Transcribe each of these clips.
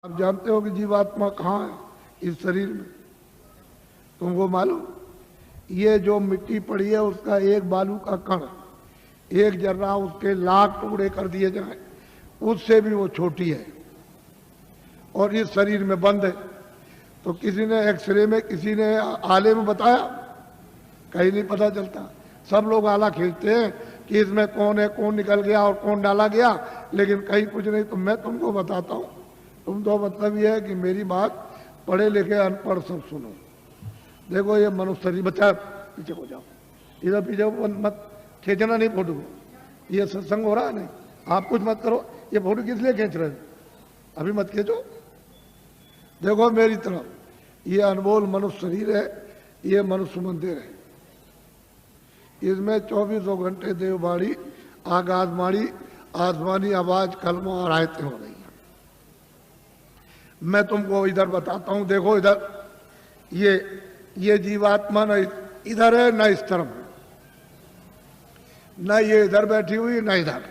आप जानते हो कि जीवात्मा कहाँ है इस शरीर में? तुमको मालूम? ये जो मिट्टी पड़ी है उसका एक बालू का कण, एक जर्रा उसके लाख टुकड़े कर दिए जाए उससे भी वो छोटी है और इस शरीर में बंद है। तो किसी ने एक्सरे में, किसी ने आले में बताया? कहीं नहीं पता चलता। सब लोग आला खेलते हैं कि इसमें कौन है, कौन निकल गया और कौन डाला गया, लेकिन कहीं कुछ नहीं। तो मैं तुमको बताता हूँ, तुम तो मतलब ये है कि मेरी बात पढ़े लिखे अनपढ़ सब सुनो। देखो ये मनुष्य शरीर, बच्चा पीछे हो जाओ, इधर पीछे मत खींचना नहीं फोटो को, ये सत्संग हो रहा है नहीं, आप कुछ मत करो। ये फोटो किस लिए खींच रहे हो? अभी मत खींचो। देखो मेरी तरफ, ये अनमोल मनुष्य शरीर है, ये मनुष्य मंदिर है। इसमें 24 घंटे देववाणी, आकाशवाणी, आसमानी आवाज, कलमा और आयतें हो रही हैं। मैं तुमको इधर बताता हूं। देखो इधर ये जीवात्मा न इधर है न इस तरफ है, न ये इधर बैठी हुई न इधर,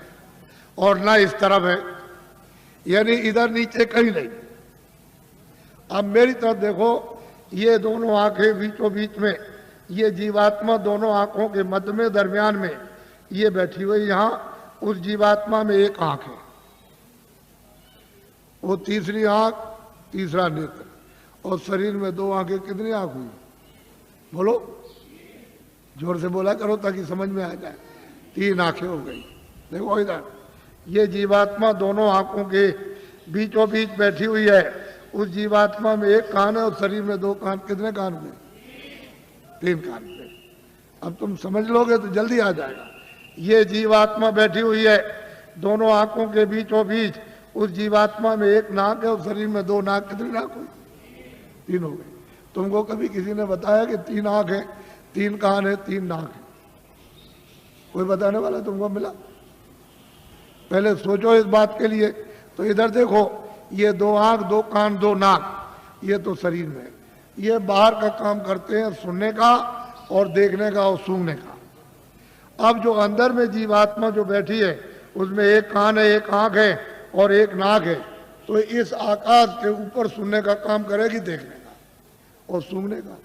और न इस तरफ है, यानी इधर नीचे कहीं नहीं। अब मेरी तरफ देखो, ये दोनों आंखें बीचों बीच में, ये जीवात्मा दोनों आंखों के मध्य में, दरमियान में ये बैठी हुई। यहां उस जीवात्मा में एक आंख है, वो तीसरी आंख, तीसरा नेत्र, और शरीर में दो आंखें। कितनी आंख हुई? बोलो, जोर से बोला करो ताकि समझ में आ जाए। 3 आंखें हो गई। देखो इधर, ये जीवात्मा दोनों आंखों के बीचों बीच बैठी हुई है। उस जीवात्मा में एक कान है और शरीर में 2 कान। कितने कान हुए? 3 कान पे। अब तुम समझ लोगे तो जल्दी आ जाएगा। ये जीवात्मा बैठी हुई है दोनों आंखों के बीचों बीच। उस जीवात्मा में एक नाक है और शरीर में 2 नाक। कितनी नाक हुई? 3 हो गई। तुमको कभी किसी ने बताया कि 3 आंख है, 3 कान है, 3 नाक है? कोई बताने वाला तुमको मिला? पहले सोचो इस बात के लिए। तो इधर देखो, ये 2 आंख, 2 कान, 2 नाक, ये तो शरीर में। ये बाहर का काम करते हैं, सुनने का और देखने का और सूंघने का। अब जो अंदर में जीवात्मा जो बैठी है, उसमें एक कान है, एक आंख है और एक नाक है। तो इस आकाश के ऊपर सुनने का काम करेगी, देखने का और सूंघने का।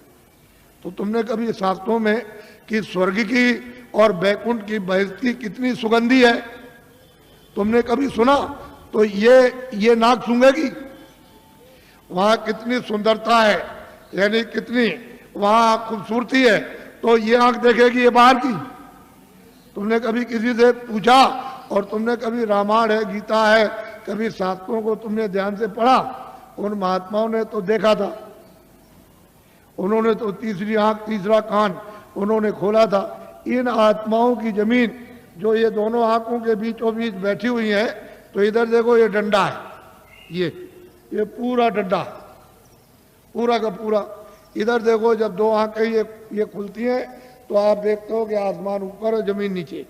तो तुमने कभी शास्त्रों में कि स्वर्ग की और बैकुंठ की बहिष्ठी कितनी सुगंधी है, तुमने कभी सुना? तो ये नाक सूंघेगी। वहां कितनी सुंदरता है, यानी कितनी वहां खूबसूरती है, तो ये आंख देखेगी ये बाहर की। तुमने कभी किसी से पूछा? और तुमने कभी रामायण है, गीता है, कभी शास्त्रों को तुमने ध्यान से पढ़ा? उन महात्माओं ने तो देखा था, उन्होंने तो तीसरी आंख, तीसरा कान उन्होंने खोला था। इन आत्माओं की जमीन जो ये दोनों आंखों के बीचों बीच बैठी हुई है, तो इधर देखो ये डंडा है, ये पूरा डंडा, पूरा का पूरा। इधर देखो, जब 2 आंखें ये खुलती हैं तो आप देखते हो कि आसमान ऊपर है, जमीन नीचे।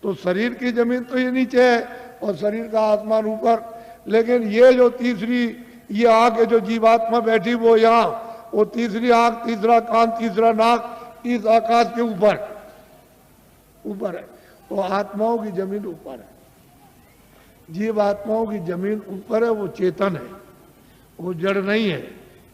तो शरीर की जमीन तो ये नीचे है और शरीर का आसमान ऊपर। लेकिन ये जो तीसरी ये आंख है, जो जीवात्मा बैठी वो यहाँ, वो तीसरी आंख, तीसरा कान, तीसरा नाक इस आकाश के ऊपर है। तो आत्माओं की जमीन ऊपर है, जीवात्माओं की जमीन ऊपर है। वो चेतन है, वो जड़ नहीं है।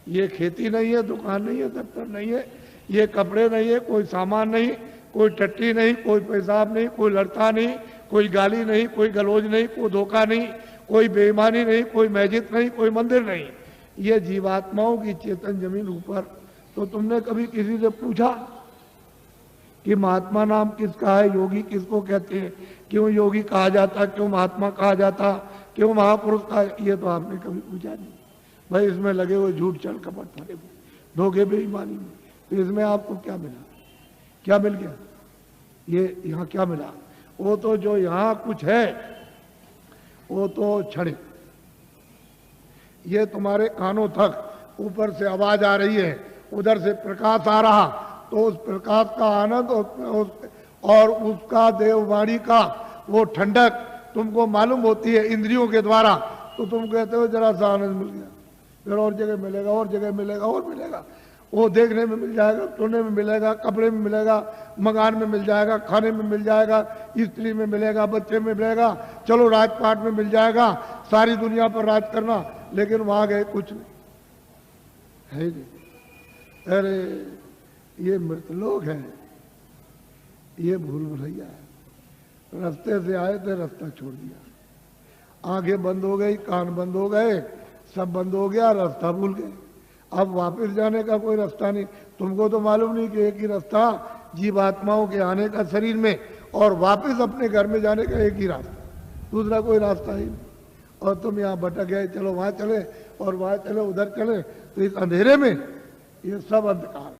ये खेती नहीं है, दुकान नहीं है, दफ्तर नहीं है, ये कपड़े नहीं है, कोई सामान नहीं, कोई टट्टी नहीं, कोई पेशाब नहीं, कोई लड़का नहीं, कोई गाली नहीं, कोई गलौज नहीं, कोई धोखा नहीं, कोई बेईमानी नहीं, कोई मस्जिद नहीं, कोई मंदिर नहीं। ये जीवात्माओं की चेतन जमीन ऊपर। तो तुमने कभी किसी से पूछा कि महात्मा नाम किसका है, योगी किसको कहते हैं, क्यों योगी कहा जाता, क्यों महात्मा कहा जाता, क्यों महापुरुष कहा? ये तो आपने कभी पूछा नहीं। भाई इसमें लगे हुए झूठ, चल कपट, फटे धोखे, बेईमानी में। तो इसमें आपको क्या मिला? क्या मिल गया? ये यहाँ क्या मिला? वो तो जो यहाँ कुछ है वो तो क्षणिक। ये तुम्हारे कानों तक ऊपर से आवाज आ रही है, उधर से प्रकाश आ रहा, तो उस प्रकाश का आनंद और उसका देववाणी का वो ठंडक तुमको मालूम होती है इंद्रियों के द्वारा। तो तुम कहते हो जरा सा आनंद मिल गया, फिर और जगह मिलेगा, और जगह मिलेगा, और मिलेगा। वो देखने में मिल जाएगा, सुनने में मिलेगा, कपड़े में मिलेगा, मकान में मिल जाएगा, खाने में मिल जाएगा, स्त्री में मिलेगा, बच्चे में मिलेगा, चलो राजपाट में मिल जाएगा, सारी दुनिया पर राज करना। लेकिन वहां गए कुछ नहीं है ही नहीं। अरे ये मृतलोक है, ये भूल भुलैया है। रास्ते से आए थे, रास्ता छोड़ दिया, आंखें बंद हो गई, कान बंद हो गए, सब बंद हो गया, रास्ता भूल गए। अब वापस जाने का कोई रास्ता नहीं। तुमको तो मालूम नहीं कि एक ही रास्ता जीवात्माओं के आने का शरीर में और वापस अपने घर में जाने का एक ही रास्ता, दूसरा कोई रास्ता ही नहीं। और तुम यहाँ भटक गए, चलो वहां चले और वहां चले, उधर चले, तो इस अंधेरे में ये सब अंधकार।